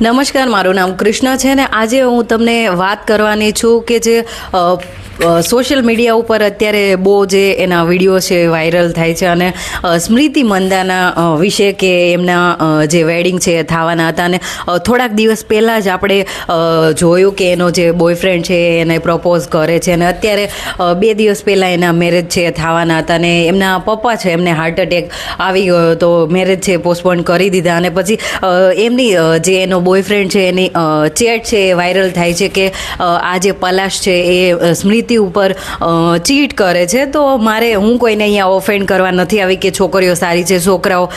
નમસ્કાર, મારું નામ કૃષ્ણ છે ને આજે હું તમને વાત કરવાની છું કે જે સોશિયલ મીડિયા ઉપર અત્યારે બહુ જે એના વિડીયો છે વાયરલ થાય છે અને સ્મૃતિ મંદાના વિશે કે એમના જે વેડિંગ છે એ થવાના હતા અને થોડાક દિવસ પહેલાં જ આપણે જોયું કે એનો જે બોયફ્રેન્ડ છે એને પ્રપોઝ કરે છે અને અત્યારે 2 દિવસ પહેલાં એના મેરેજ છે થવાના હતા અને એમના પપ્પા છે એમને હાર્ટ એટેક આવી ગયો તો મેરેજ છે પોસ્ટપોન કરી દીધા અને પછી એમની જે એનો બોયફ્રેન્ડ છે એની ચેટ છે એ વાયરલ થાય છે કે આ જે પલાશ છે એ સ્મૃતિ ઉપર ચીટ કરે છે. તો હું કોઈને અહીંયા ઓફેન્ડ કરવા નથી આવી કે છોકરીઓ સારી છે, છોકરાઓ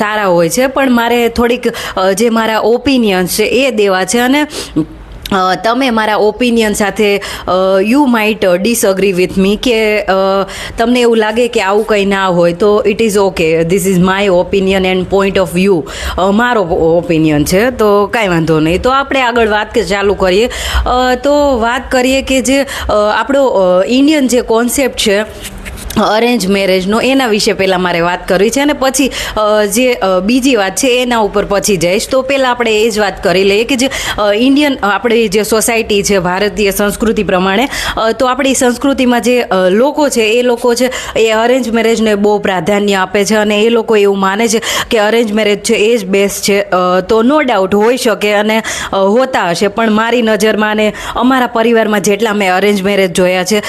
સારા હોય છે, પણ મારે થોડીક જે મારા ઓપિનિયન્સ છે એ દેવા છે અને તમે મારા ઓપિનિયન સાથે you might disagree with me કે તમને એવું લાગે કે આવું કંઈ ના હોય તો it is okay. This is my opinion end point of view મારો ઓપિનિયન છે તો કાંઈ વાંધો નહીં. તો આપણે આગળ વાત ચાલુ કરીએ. તો વાત કરીએ કે જે આપણો ઇન્ડિયન જે કોન્સેપ્ટ છે અરેન્જ મેરેજનો એના વિશે પહેલાં મારે વાત કરવી છે અને પછી જે બીજી વાત છે એના ઉપર પછી જઈશ. તો પહેલાં આપણે એ જ વાત કરી લઈએ કે જે ઇન્ડિયન આપણી જે સોસાયટી છે ભારતીય સંસ્કૃતિ પ્રમાણે તો આપણી સંસ્કૃતિમાં જે લોકો છે એ લોકો છે એ અરેન્જ મેરેજને બહુ પ્રાધાન્ય આપે છે અને એ લોકો એવું માને છે કે અરેન્જ મેરેજ છે એ જ બેસ્ટ છે. તો નો ડાઉટ હોઈ શકે અને હોતા હશે, પણ મારી નજરમાં અને અમારા પરિવારમાં જેટલા મેં અરેન્જ મેરેજ જોયા છે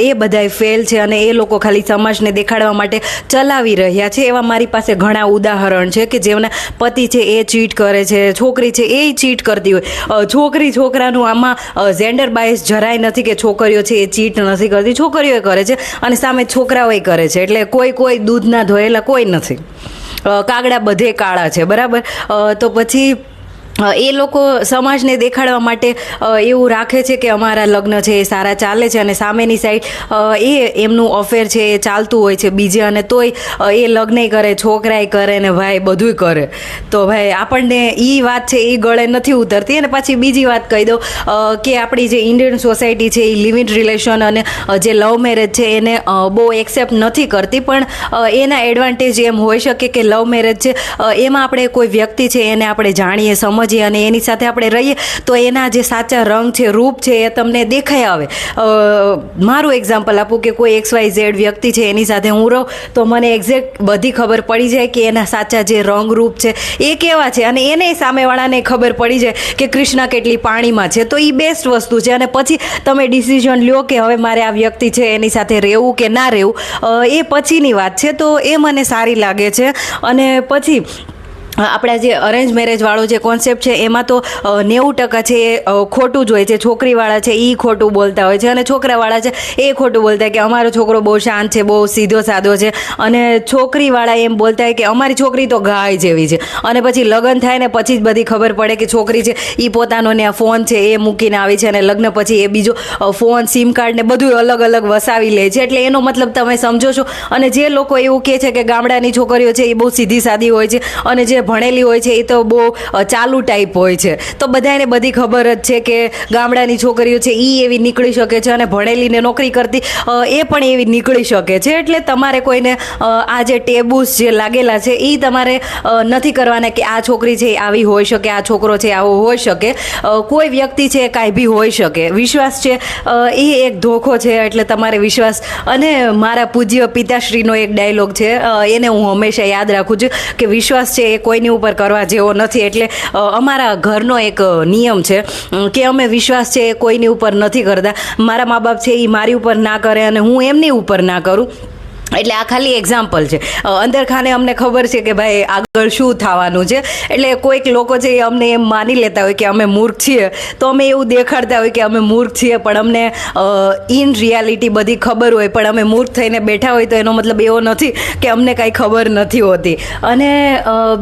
એ બધાય ફેલ છે અને એ લોકો ખાલી સમાજને દેખાડવા માટે ચલાવી રહ્યા છે. એવા મારી પાસે ઘણા ઉદાહરણ છે કે જેમના પતિ છે એ ચીટ કરે છે, છોકરી છે એ ચીટ કરતી હોય. છોકરી છોકરાનું આમાં જેન્ડર બાયસ જરાય નથી કે છોકરીઓ છે એ ચીટ નથી કરતી, છોકરીઓ કરે છે અને સામે છોકરાઓય કરે છે. એટલે કોઈ દૂધના ધોયેલા કોઈ નથી, કાગડા બધે કાળા છે, બરાબર. તો પછી એ લોકો સમાજને દેખાડવા માટે એવું રાખે છે કે અમારા લગ્ન છે એ સારા ચાલે છે અને સામેની સાઈડ એ એમનું અફેર છે એ ચાલતું હોય છે બીજે અને તોય એ લગ્ન કરે, છોકરાય કરે ને ભાઈ બધુંય કરે. તો ભાઈ આપણને એ વાત છે એ ગળે નથી ઉતરતી. અને પછી બીજી વાત કહી દઉં કે આપણી જે ઇન્ડિયન સોસાયટી છે એ લિવ ઇન રિલેશન અને જે લવ મેરેજ છે એને બહુ એક્સેપ્ટ નથી કરતી, પણ એના એડવાન્ટેજ એમ હોઈ શકે કે લવ મેરેજ છે એમાં આપણે કોઈ વ્યક્તિ છે એને આપણે જાણીએ સમજીએ અને એની સાથે આપણે રહીએ તો એના જે સાચા રંગ છે, રૂપ છે એ તમને દેખાઈ આવે. મારું એક્ઝામ્પલ આપું કે કોઈ XYZ વ્યક્તિ છે એની સાથે હું રહું તો મને એક્ઝેક્ટ બધી ખબર પડી જાય કે એના સાચા જે રંગ રૂપ છે એ કેવા છે અને એને સામેવાળાને ખબર પડી જાય કે કૃષ્ણા કેટલી પાણીમાં છે. તો એ બેસ્ટ વસ્તુ છે અને પછી તમે ડિસિઝન લ્યો કે હવે મારે આ વ્યક્તિ છે એની સાથે રહેવું કે ના રહેવું, એ પછીની વાત છે. તો એ મને સારી લાગે છે. અને પછી આપણા જે અરેન્જ મેરેજવાળો જે કોન્સેપ્ટ છે એમાં તો 90% છે એ ખોટું જ હોય છે. છોકરીવાળા છે એ ખોટું બોલતા હોય છે અને છોકરાવાળા છે એ ખોટું બોલતા હોય કે અમારો છોકરો બહુ શાંત છે, બહુ સીધો સાધો છે, અને છોકરીવાળા એમ બોલતા હોય કે અમારી છોકરી તો ગાય જેવી છે. અને પછી લગ્ન થાય ને પછી જ બધી ખબર પડે કે છોકરી છે એ પોતાનો ને આ ફોન છે એ મૂકીને આવી છે અને લગ્ન પછી એ બીજો ફોન, સિમ કાર્ડ ને બધું અલગ અલગ વસાવી લે છે. એટલે એનો મતલબ તમે સમજો છો. અને જે લોકો એવું કહે છે કે ગામડાની છોકરીઓ છે એ બહુ સીધી સાદી હોય છે અને જે ભણેલી હોય છે એ તો બહુ ચાલુ ટાઈપ હોય છે, તો બધાને બધી ખબર જ છે કે ગામડાની છોકરીઓ છે એ એવી નીકળી શકે છે અને ભણેલીને નોકરી કરતી એ પણ એવી નીકળી શકે છે. એટલે તમારે કોઈને આ જે ટેબુસ જે લાગેલા છે એ તમારે નથી કરવાના કે આ છોકરી છે આવી હોઈ શકે, આ છોકરો છે આવો હોઈ શકે, કોઈ વ્યક્તિ છે કાંઈ બી હોઈ શકે. વિશ્વાસ છે એ એક ધોખો છે, એટલે તમારે વિશ્વાસ. અને મારા પૂજ્ય પિતાશ્રીનો એક ડાયલોગ છે એને હું હંમેશા યાદ રાખું છું કે વિશ્વાસ છે એ કોઈની ઉપર કરવા જેવો નથી. એટલે અમારા ઘરનો એક નિયમ છે કે અમે વિશ્વાસ છે એ કોઈની ઉપર નથી કરતા. મારા મા બાપ છે એ મારી ઉપર ના કરે અને હું એમની ઉપર ના કરું. એટલે આ ખાલી એક્ઝામ્પલ છે. અંદરખાને અમને ખબર છે કે ભાઈ આગળ શું થવાનું છે. એટલે કોઈક લોકો છે એ અમને એમ માની લેતા હોય કે અમે મૂર્ખ છીએ, તો અમે એવું દેખાડતા હોય કે અમે મૂર્ખ છીએ, પણ અમને ઇન રિયાલિટી બધી ખબર હોય, પણ અમે મૂર્ખ થઈને બેઠા હોય તો એનો મતલબ એવો નથી કે અમને કાંઈ ખબર નથી હોતી. અને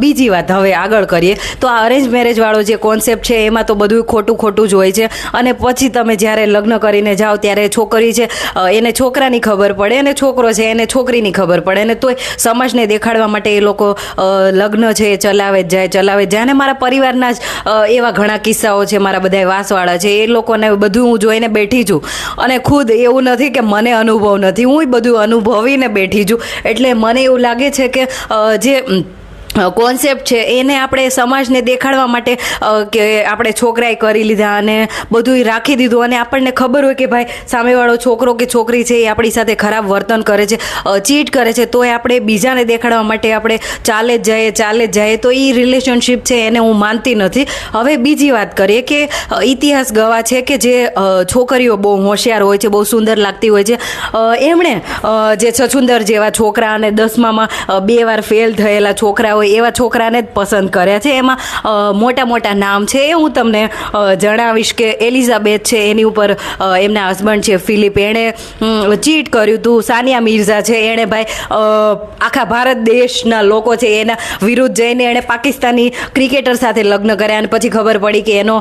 બીજી વાત હવે આગળ કરીએ તો આ અરેન્જ મેરેજવાળો જે કોન્સેપ્ટ છે એમાં તો બધું ખોટું જ હોય છે. અને પછી તમે જ્યારે લગ્ન કરીને જાઓ ત્યારે છોકરી છે એને છોકરાની ખબર પડે અને છોકરો છે એને છોકરીની ખબર પડે અને તોય સમાજને દેખાડવા માટે એ લોકો લગ્ન છે એ ચલાવે જ જાય. અને મારા પરિવારના જ એવા ઘણા કિસ્સાઓ છે, મારા બધા વાસવાળા છે, એ લોકોને બધું હું જોઈને બેઠી છું. અને ખુદ એવું નથી કે મને અનુભવ નથી, હું બધું અનુભવીને બેઠી છું. એટલે મને એવું લાગે છે કે જે કોન્સેપ્ટ છે એને આપણે સમાજને દેખાડવા માટે કે આપણે છોકરાએ કરી લીધા અને બધું રાખી દીધું, અને આપણને ખબર હોય કે ભાઈ સામેવાળો છોકરો કે છોકરી છે એ આપણી સાથે ખરાબ વર્તન કરે છે, ચીટ કરે છે, તો એ આપણે બીજાને દેખાડવા માટે આપણે ચાલે જ જઈએ તો એ રિલેશનશિપ છે એને હું માનતી નથી. હવે બીજી વાત કરીએ કે ઇતિહાસ ગવાહ છે કે જે છોકરીઓ બહુ હોશિયાર હોય છે, બહુ સુંદર લાગતી હોય છે, એમણે જે છછુંદર જેવા છોકરા અને 10મામાં 2 વાર ફેલ થયેલા છોકરા એવા છોકરાને જ પસંદ કર્યા છે. એમાં મોટા મોટા નામ છે, એ હું તમને જણાવીશ કે એલિઝાબેથ છે, એની ઉપર એમના હસબન્ડ છે ફિલિપ, એણે ચીટ કર્યું હતું. સાનિયા મિર્ઝા છે, એણે ભાઈ આખા ભારત દેશના લોકો છે એના વિરુદ્ધ જઈને એણે પાકિસ્તાની ક્રિકેટર સાથે લગ્ન કર્યા અને પછી ખબર પડી કે એનો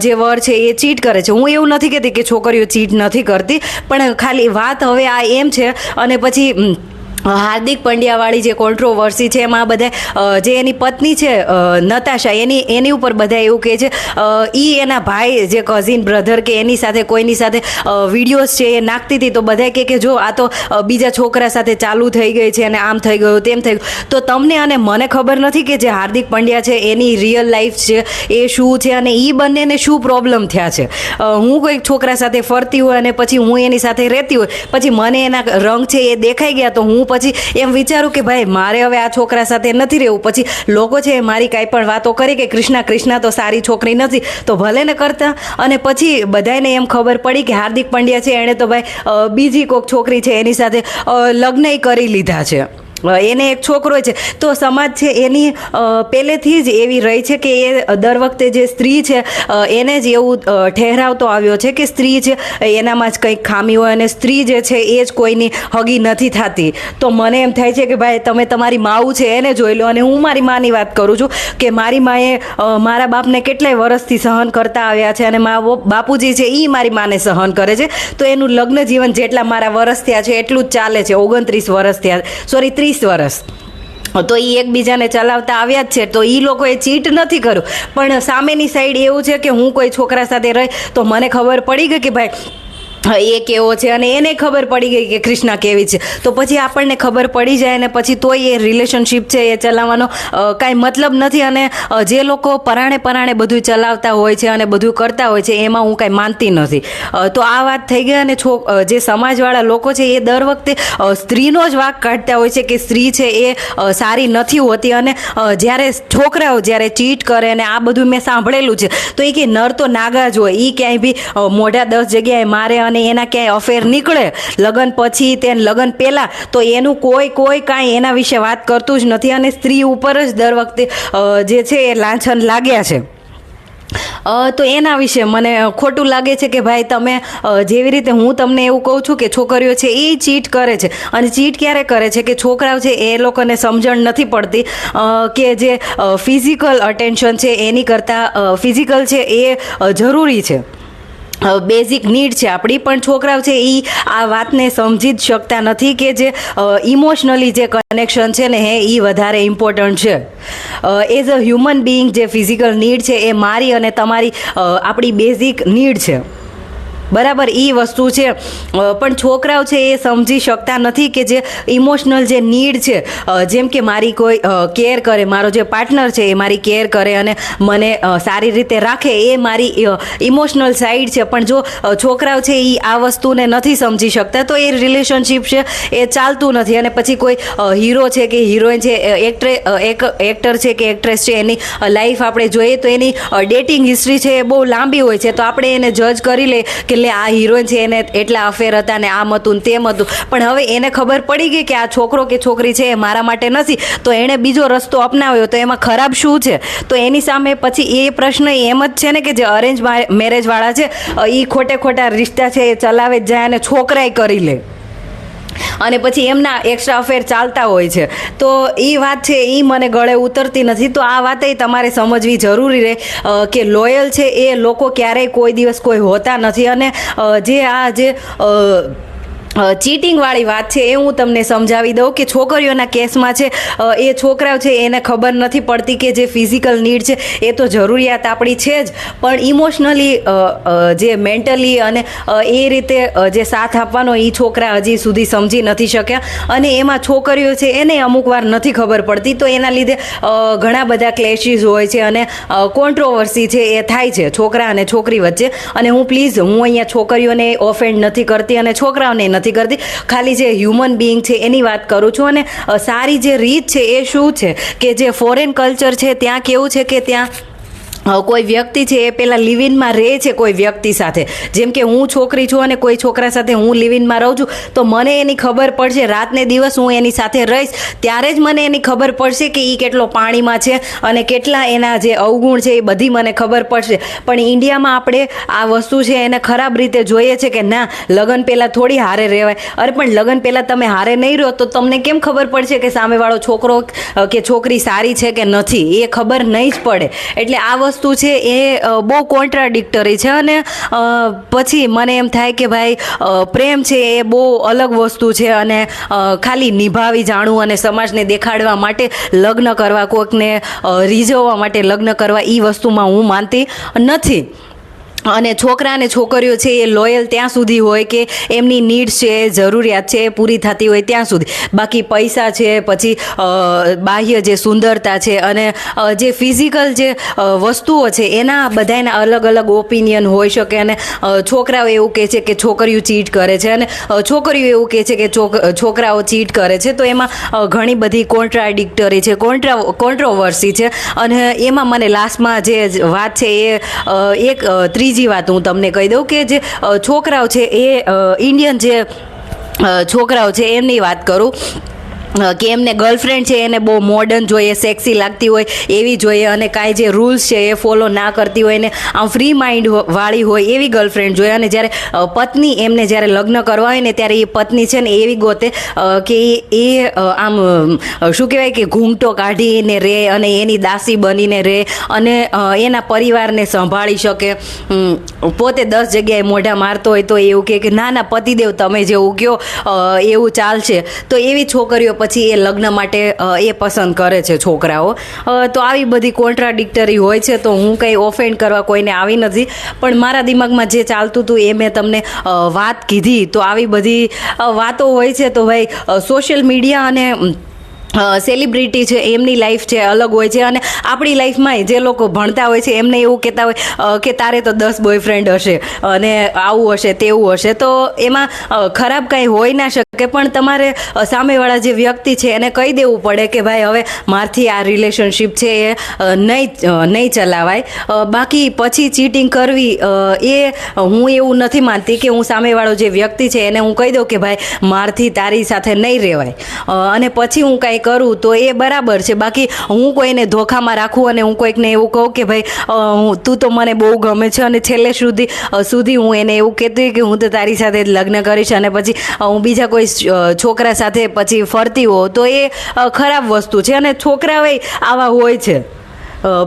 જે વર છે એ ચીટ કરે છે. હું એવું નથી કહેતી કે છોકરીઓ ચીટ નથી કરતી, પણ ખાલી વાત હવે આ એમ છે. અને પછી હાર્દિક પંડ્યાવાળી જે કોન્ટ્રોવર્સી છે એમાં બધા જે એની પત્ની છે નતાશા, એની ઉપર બધા એવું કહે છે એના ભાઈ જે કઝિન બ્રધર કે એની સાથે કોઈની સાથે વિડીયોઝ છે એ નાખતી હતી, તો બધા કહે કે જો આ તો બીજા છોકરા સાથે ચાલુ થઈ ગઈ છે અને આમ થઈ ગયું તેમ થઈ ગયું. તો તમને અને મને ખબર નથી કે જે હાર્દિક પંડ્યા છે એની રિયલ લાઈફ છે એ શું છે અને એ બંનેને શું પ્રોબ્લેમ થયા છે. હું કોઈક છોકરા સાથે ફરતી હોય અને પછી હું એની સાથે રહેતી હોય, પછી મને એના રંગ છે એ દેખાઈ ગયા, તો હું પછી એમ વિચારું કે ભાઈ મારે હવે આ છોકરા સાથે નથી રહેવું. પછી લોકો છે મારી કાંઈ પણ વાતો કરી કે કૃષ્ણા તો સારી છોકરી નથી, તો ભલે ને કરતા. અને પછી બધાને એમ ખબર પડી કે હાર્દિક પંડ્યા છે એણે તો ભાઈ બીજી કોઈક છોકરી છે એની સાથે લગ્ન કરી લીધા છે, એને એક છોકરો છે. તો સમાજ છે એની પહેલેથી જ એવી રહી છે કે એ દર વખતે જે સ્ત્રી છે એને જ એવું ઠહેરાવતો આવ્યો છે કે સ્ત્રી છે એનામાં જ કંઈક ખામી હોય અને સ્ત્રી જે છે એ જ કોઈની હગી નથી થતી. તો મને એમ થાય છે કે ભાઈ તમે તમારી માવું છે એને જોઈ લો. અને હું મારી માની વાત કરું છું કે મારી માએ મારા બાપને કેટલાય વર્ષથી સહન કરતા આવ્યા છે, અને બાપુજી છે એ મારી માને સહન કરે છે. તો એનું લગ્ન જીવન જેટલા મારા વર્ષ થયા છે એટલું જ ચાલે છે. 29 વર્ષ થયા, સોરી 30 વર્ષ, તો એ એકબીજાને ચલાવતા આવ્યા જ છે. તો એ લોકોએ ચીટ નથી કર્યું, પણ સામેની સાઈડ એવું છે કે હું કોઈ છોકરા સાથે રહી તો મને ખબર પડી ગઈ કે ભાઈ એ કેવો છે અને એને ખબર પડી ગઈ કે કૃષ્ણા કેવી છે. તો પછી આપણને ખબર પડી જાય ને પછી તોય એ રિલેશનશિપ છે એ ચલાવવાનો કાંઈ મતલબ નથી. અને જે લોકો પરાણે બધું ચલાવતા હોય છે અને બધું કરતા હોય છે એમાં હું કાંઈ માનતી નથી. તો આ વાત થઈ ગઈ. અને જે સમાજવાળા લોકો છે એ દર વખતે સ્ત્રીનો જ વાંક કાઢતા હોય છે કે સ્ત્રી છે એ સારી નથી હોતી. અને જ્યારે છોકરાઓ જ્યારે ચીટ કરે અને આ બધું મેં સાંભળેલું છે, તો એ કે નર તો નાગા જ હોય, એ ક્યાંય બી મોઢા 10 જગ્યાએ મારે અને એના ક્યાંય અફેર નીકળે લગ્ન પછી તે લગ્ન પહેલાં, તો એનું કોઈ કાંઈ એના વિશે વાત કરતું જ નથી. અને સ્ત્રી ઉપર જ દર વખતે જે છે એ લાંછન લાગ્યા છે. તો એના વિશે મને ખોટું લાગે છે કે ભાઈ તમે જેવી રીતે હું તમને એવું કહું છું કે છોકરીઓ છે એ ચીટ કરે છે. અને ચીટ ક્યારે કરે છે કે છોકરાઓ છે એ લોકોને સમજણ નથી પડતી કે જે ફિઝિકલ અટેન્શન છે એની કરતાં ફિઝિકલ છે એ જરૂરી છે, બેઝિક નીડ છે આપણી. પણ છોકરાઓ છે એ આ વાતને સમજી જ શકતા નથી કે જે ઇમોશનલી જે કનેક્શન છે ને એ વધારે ઇમ્પોર્ટન્ટ છે. એઝ અ હ્યુમન બિઈંગ જે ફિઝિકલ નીડ છે એ મારી અને તમારી આપણી બેઝિક નીડ છે, બરાબર, એ વસ્તુ છે. પણ છોકરાઓ છે એ સમજી શકતા નથી કે જે ઇમોશનલ જે નીડ છે, જેમ કે મારી કોઈ કેર કરે, મારો જે પાર્ટનર છે એ મારી કેર કરે અને મને સારી રીતે રાખે, એ મારી ઇમોશનલ સાઈડ છે. પણ જો છોકરાઓ છે એ આ વસ્તુને નથી સમજી શકતા તો એ રિલેશનશિપ છે એ ચાલતું નથી. અને પછી કોઈ હીરો છે કે હિરોઈન છે, એક્ટર છે કે એક્ટ્રેસ છે, એની લાઈફ આપણે જોઈએ તો એની ડેટિંગ હિસ્ટ્રી છે એ બહુ લાંબી હોય છે. તો આપણે એને જજ કરી લઈએ કે એટલે આ હિરોઈન છે એને એટલા અફેર હતા ને આમ હતું ને તેમ હતું. પણ હવે એને ખબર પડી ગઈ કે આ છોકરો કે છોકરી છે એ મારા માટે નથી, તો એણે બીજો રસ્તો અપનાવ્યો, તો એમાં ખરાબ શું છે? તો એની સામે પછી એ પ્રશ્ન એમ જ છે ને કે જે અરેન્જ મેરેજવાળા છે એ ખોટા રિશ્તા છે એ ચલાવે જ જાય અને છોકરાએ કરી લે અને પછી એમના એક્સ્ટ્રા અફેર ચાલતા હોય છે. તો એ વાત છે એ મને ગળે ઉતરતી નથી. તો આ વાતે તમારે સમજવી જરૂરી રહે કે લોયલ છે એ લોકો ક્યારેય કોઈ દિવસ કોઈ હોતા નથી. અને જે ચીટિંગવાળી વાત છે એ હું તમને સમજાવી દઉં કે છોકરીઓના કેસમાં છે એ છોકરાઓ છે એને ખબર નથી પડતી કે જે ફિઝિકલ નીડ છે એ તો જરૂરિયાત આપણી છે જ, પણ ઇમોશનલી જે મેન્ટલી અને એ રીતે જે સાથ આપવાનો એ છોકરા હજી સુધી સમજી નથી શક્યા, અને એમાં છોકરીઓ છે એને અમુક વાર નથી ખબર પડતી, તો એના લીધે ઘણા બધા ક્લેશિસ હોય છે અને કોન્ટ્રોવર્સી છે એ થાય છે છોકરા અને છોકરી વચ્ચે. અને હું અહીંયા છોકરીઓને ઓફેન્ડ નથી કરતી અને છોકરાઓને નથી કરતી, ખાલી જે હ્યુમન બિંગ છે એની વાત કરું છું. અને સારી જે રીત છે એ શું છે કે જે ફોરેન કલ્ચર છે ત્યાં કેવું છે કે ત્યાં કોઈ વ્યક્તિ છે એ પેલા લિવિનમાં રહે છે કોઈ વ્યક્તિ સાથે. જેમ કે હું છોકરી છું અને કોઈ છોકરા સાથે હું લિવિનમાં રહું છું, તો મને એની ખબર પડશે, રાતને દિવસ હું એની સાથે રહીશ ત્યારે જ મને એની ખબર પડશે કે એ કેટલો પાણીમાં છે અને કેટલા એના જે અવગુણ છે એ બધી મને ખબર પડશે. પણ ઇન્ડિયામાં આપણે આ વસ્તુ છે એને ખરાબ રીતે જોઈએ છે કે ના, લગ્ન પહેલાં થોડી હારે રહેવાય. અરે પણ લગ્ન પહેલાં તમે હારે નહીં રહો તો તમને કેમ ખબર પડશે કે સામેવાળો છોકરો કે છોકરી સારી છે કે નથી? એ ખબર નહીં જ પડે. એટલે આ વસ્તુ છે એ બહુ કોન્ટ્રાડિક્ટરી છે. અને પછી મને એમ થાય કે ભાઈ પ્રેમ છે એ બહુ અલગ વસ્તુ છે, અને ખાલી નિભાવી જાણવું અને સમાજને દેખાડવા માટે લગ્ન કરવા, કોઈકને રીઝવવા માટે લગ્ન કરવા, એ વસ્તુમાં હું માનતી નથી. અને છોકરા અને છોકરીઓ છે એ લોયલ ત્યાં સુધી હોય કે એમની નીડ્સ છે, જરૂરિયાત છે એ પૂરી થતી હોય ત્યાં સુધી. બાકી પૈસા છે, પછી બાહ્ય જે સુંદરતા છે અને જે ફિઝિકલ જે વસ્તુઓ છે એના બધાના અલગ અલગ ઓપિનિયન હોઈ શકે. અને છોકરાઓ એવું કહે છે કે છોકરીઓ ચીટ કરે છે અને છોકરીઓ એવું કહે છે કે છોકરાઓ ચીટ કરે છે. તો એમાં ઘણી બધી કોન્ટ્રાડિક્ટરી છે, કોન્ટ્રોવર્સી છે. અને એમાં મને લાસ્ટમાં જે વાત છે એ એક ત્રીજી વાત હું તમને કહી દઉં કે જે છોકરાઓ છે એ ઇન્ડિયન જે છોકરાઓ છે એમની વાત કરું કે એમને ગર્લફ્રેન્ડ છે એને બહુ મોડર્ન જોઈએ, સેક્સી લાગતી હોય એવી જોઈએ, અને કાંઈ જે રૂલ્સ છે એ ફોલો ના કરતી હોય ને આમ ફ્રી માઇન્ડ વાળી હોય એવી ગર્લફ્રેન્ડ જોઈએ. અને જ્યારે પત્ની એમને જ્યારે લગ્ન કરવા હોય ને ત્યારે એ પત્ની છે ને એવી ગોતે કે એ આમ શું કહેવાય કે ઘૂંઘટો કાઢીને રહે અને એની દાસી બનીને રહે અને એના પરિવારને સંભાળી શકે. પોતે 10 જગ્યાએ મોઢા મારતો હોય તો એવું કે ના ના પતિદેવ તમે જેવું કહો એવું ચાલશે. તો એવી છોકરીઓ પછી એ લગ્ન માટે એ પસંદ કરે છે છોકરાઓ. તો આવી બધી કોન્ટ્રાડિક્ટરી હોય છે. તો હું કંઈ ઓફેન્ડ કરવા કોઈને આવી નથી, પણ મારા દિમાગમાં જે ચાલતું હતું એ મેં તમને વાત કીધી. તો આવી બધી વાતો હોય છે. તો ભાઈ સોશિયલ મીડિયા અને સેલિબ્રિટી છે એમની લાઈફ છે અલગ હોય છે, અને આપણી લાઈફમાં જે લોકો ભણતા હોય છે એમને એવું કહેતા હોય કે તારે તો 10 બોયફ્રેન્ડ હશે અને આવું હશે તેવું હશે. તો એમાં ખરાબ કાંઈ હોઈ ના શકે, પણ તમારે સામેવાળા જે વ્યક્તિ છે એને કહી દેવું પડે કે ભાઈ હવે મારથી આ રિલેશનશિપ છે એ નહીં ચલાવાય. બાકી પછી ચીટિંગ કરવી એ હું એવું નથી માનતી કે હું સામેવાળો જે વ્યક્તિ છે એને હું કહી દઉં કે ભાઈ મારથી તારી સાથે નહીં રહેવાય અને પછી હું કાંઈ કરું તો એ બરાબર છે. બાકી હું કોઈને ધોખામાં રાખું અને હું કોઈકને એવું કહું કે ભાઈ તું તો મને બહુ ગમે છે અને છેલ્લે સુધી હું એને એવું કહેતી કે હું તો તારી સાથે લગ્ન કરીશ અને પછી હું બીજા કોઈ છોકરા સાથે પછી ફરતી હોઉં, તો એ ખરાબ વસ્તુ છે. અને છોકરાઓ આવા હોય છે.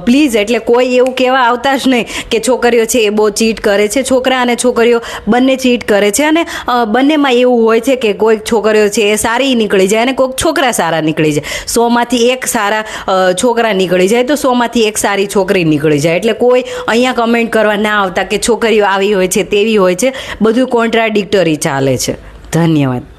પ્લીઝ એટલે કોઈ એવું કહેવા આવતા જ નહીં કે છોકરીઓ છે એ બહુ ચીટ કરે છે. છોકરા અને છોકરીઓ બંને ચીટ કરે છે, અને બંનેમાં એવું હોય છે કે કોઈક છોકરીઓ છે એ સારી નીકળી જાય અને કોઈક છોકરા સારા નીકળી જાય. 100માંથી એક સારા છોકરા નીકળી જાય તો 100માંથી એક સારી છોકરી નીકળી જાય. એટલે કોઈ અહીંયા કમેન્ટ કરવા ના આવતા કે છોકરીઓ આવી હોય છે તેવી હોય છે. બધું કોન્ટ્રાડિક્ટરી ચાલે છે. ધન્યવાદ.